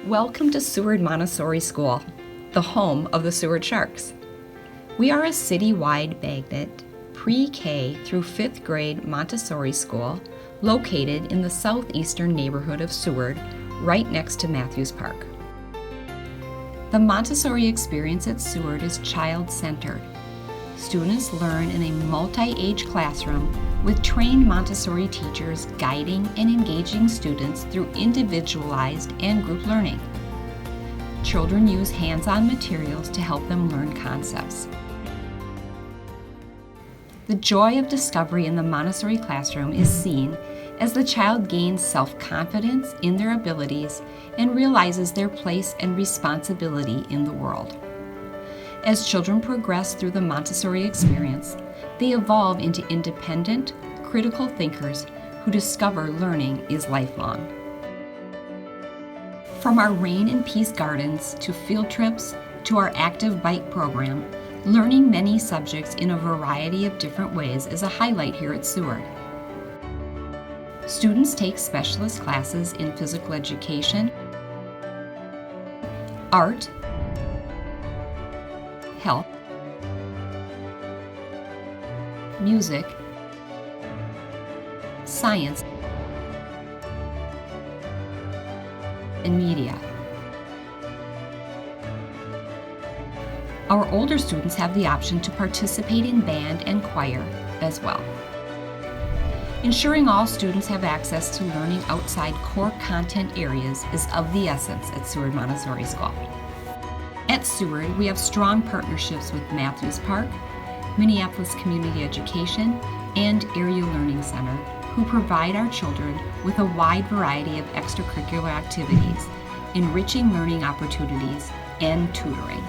Welcome to Seward Montessori School, the home of the Seward Sharks. We are a citywide magnet pre-K through 5th grade Montessori school located in the southeastern neighborhood of Seward, right next to Matthews Park. The Montessori experience at Seward is child-centered. Students learn in a multi-age classroom with trained Montessori teachers guiding and engaging students through individualized and group learning. Children use hands-on materials to help them learn concepts. The joy of discovery in the Montessori classroom is seen as the child gains self-confidence in their abilities and realizes their place and responsibility in the world. As children progress through the Montessori experience, they evolve into independent, critical thinkers who discover learning is lifelong. From our Rain and Peace gardens to field trips to our active bike program, learning many subjects in a variety of different ways is a highlight here at Seward. Students take specialist classes in physical education, art, health, music, science, and media. Our older students have the option to participate in band and choir as well. Ensuring all students have access to learning outside core content areas is of the essence at Seward Montessori School. At Seward, we have strong partnerships with Matthews Park, Minneapolis Community Education, and Area Learning Center, who provide our children with a wide variety of extracurricular activities, enriching learning opportunities, and tutoring.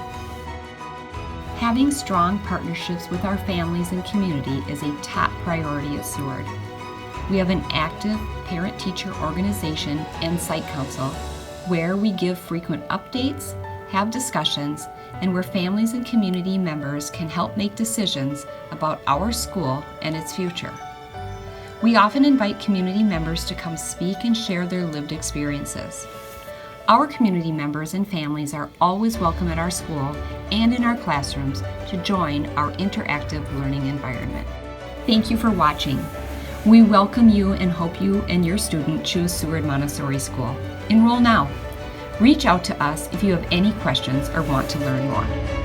Having strong partnerships with our families and community is a top priority at Seward. We have an active parent-teacher organization and site council where we give frequent updates, have discussions, and where families and community members can help make decisions about our school and its future. We often invite community members to come speak and share their lived experiences. Our community members and families are always welcome at our school and in our classrooms to join our interactive learning environment. Thank you for watching. We welcome you and hope you and your student choose Seward Montessori School. Enroll now. Reach out to us if you have any questions or want to learn more.